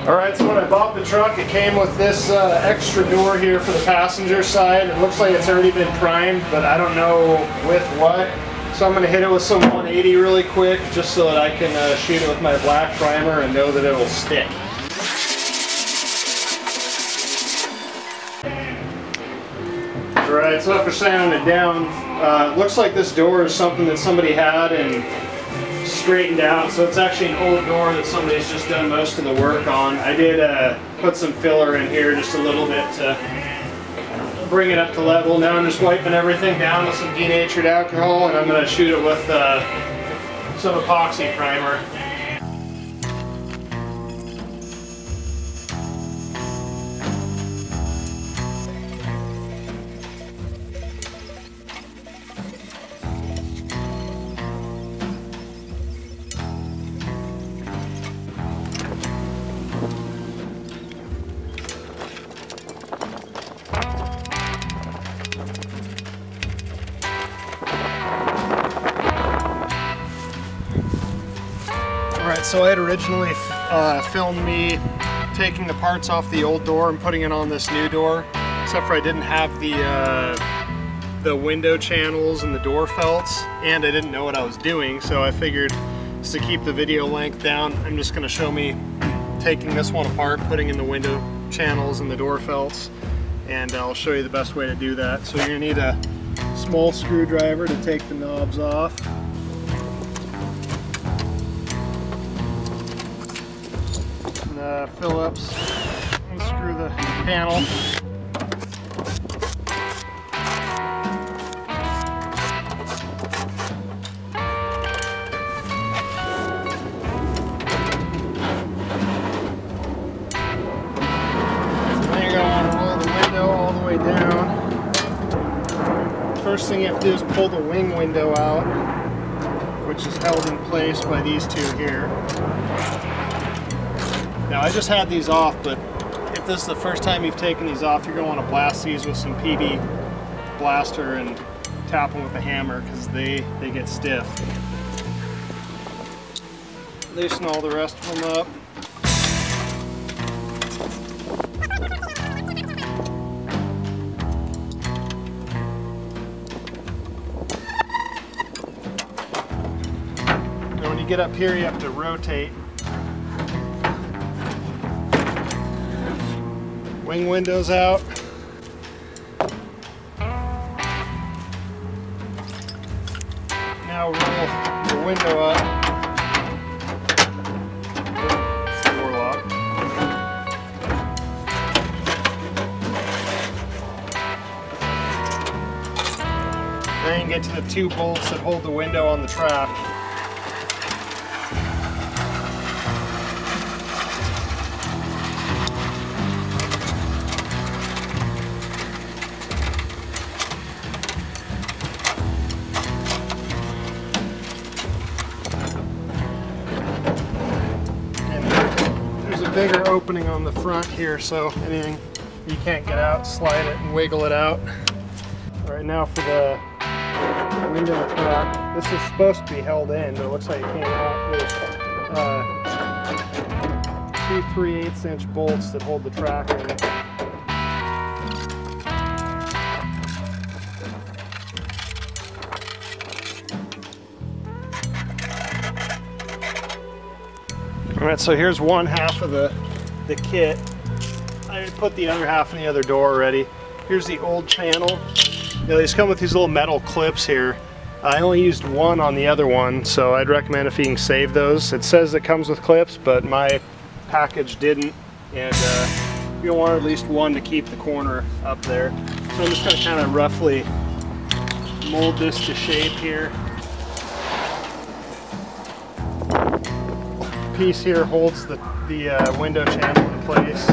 Alright, so when I bought the truck, it came with this extra door here for the passenger side. It looks like it's already been primed, but I don't know with what. So I'm going to hit it with some 180 really quick, just so that I can shoot it with my black primer and know that it will stick. Alright, so after sanding it down, it looks like this door is something that somebody had and straightened out. So it's actually an old door that somebody's just done most of the work on. I did put some filler in here just a little bit to bring it up to level. Now I'm just wiping everything down with some denatured alcohol, and I'm going to shoot it with some epoxy primer. Alright, so I had originally filmed me taking the parts off the old door and putting it on this new door, except for I didn't have the window channels and the door felts, and I didn't know what I was doing, so I figured just to keep the video length down, I'm just going to show me taking this one apart, putting in the window channels and the door felts, and I'll show you the best way to do that. So you're going to need a small screwdriver to take the knobs off. Phillips, unscrew the panel. Then you're going to want to roll the window all the way down. First thing you have to do is pull the wing window out, which is held in place by these two here. Now I just had these off, but if this is the first time you've taken these off, you're going to want to blast these with some PB blaster and tap them with a hammer because they get stiff. Loosen all the rest of them up. Now when you get up here, you have to rotate. Wing windows out. Now roll the window up. It's the door lock. Then you get to the two bolts that hold the window on the track. Bigger opening on the front here, so anything you can't get out, slide it and wiggle it out. All right, now for the window track, this is supposed to be held in, but it looks like it came out with two 3/8 inch bolts that hold the track in. Alright, so here's one half of the kit. I put the other half in the other door already. Here's the old channel. Now, these come with these little metal clips here. I only used one on the other one, so I'd recommend if you can save those. It says it comes with clips, but my package didn't, and you'll want at least one to keep the corner up there. So I'm just going to kind of roughly mold this to shape here. Piece here holds the window channel in place.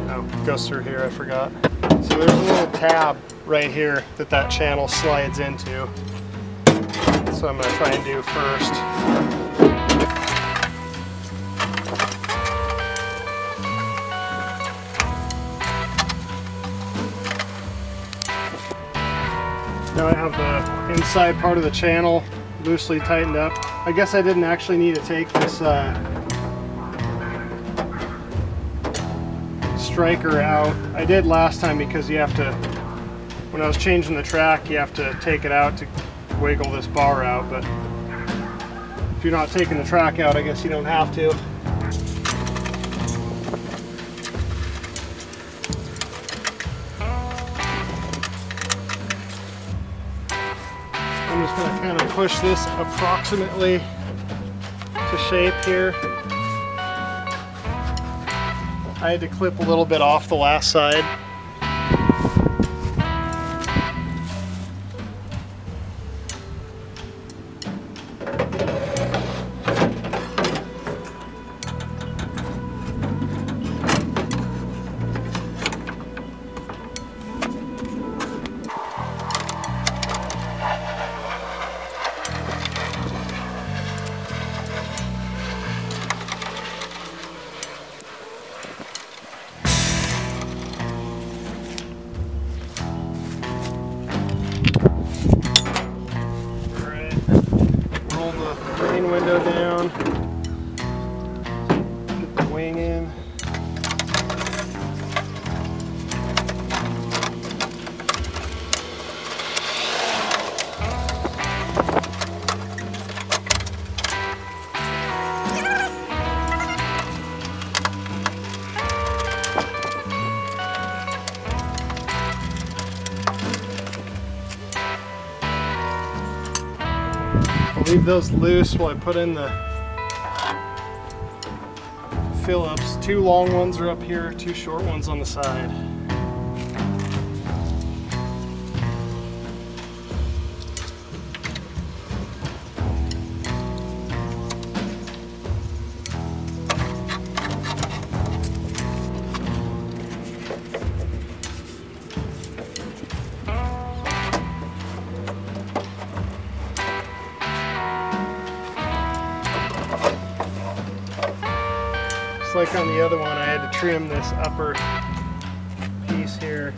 Oh, it goes through here, I forgot. So there's a little tab right here that channel slides into. So I'm going to try and do first. Now I have the inside part of the channel loosely tightened up. I guess I didn't actually need to take this striker out. I did last time because you have to, when I was changing the track, you have to take it out to wiggle this bar out, but if you're not taking the track out, I guess you don't have to. I'm just going to kind of push this approximately to shape here. I had to clip a little bit off the last side. Window down, get the wing in. Leave those loose while I put in the Phillips. 2 long ones are up here, 2 short ones on the side. Like on the other one, I had to trim this upper piece here.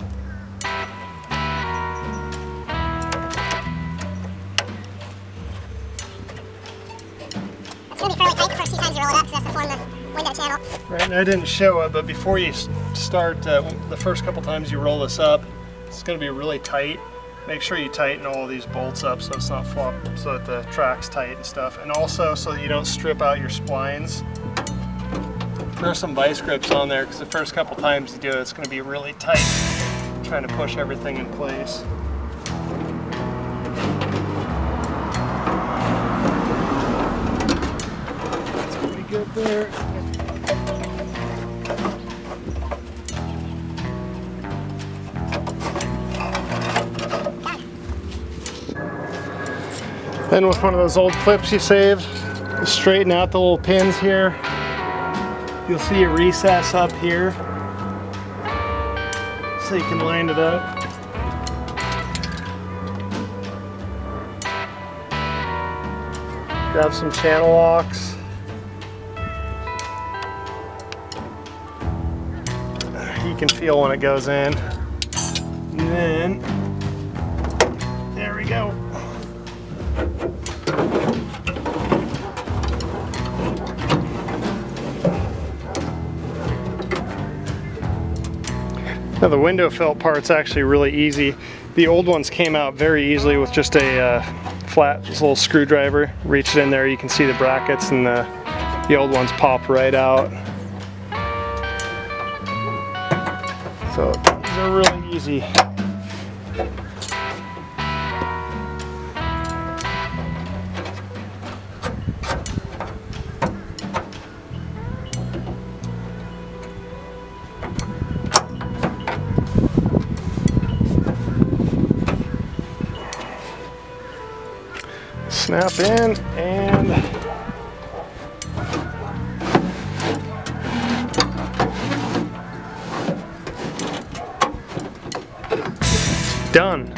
It's going to be fairly tight the first few times you roll it up because that's to form the window channel. Right, and I didn't show it, but before you start, the first couple times you roll this up, it's going to be really tight. Make sure you tighten all of these bolts up so it's not flopped, so that the track's tight and stuff. And also so that you don't strip out your splines. There's some vice grips on there because the first couple times you do it, it's going to be really tight, trying to push everything in place. That's pretty good there. Then with one of those old clips you saved, straighten out the little pins here. You'll see a recess up here, so you can line it up. Grab some channel locks. You can feel when it goes in. And then, there we go. Now the window felt part's actually really easy. The old ones came out very easily with just a flat little screwdriver. Reach it in there, you can see the brackets, and the old ones pop right out. So they're really easy. Snap in and done.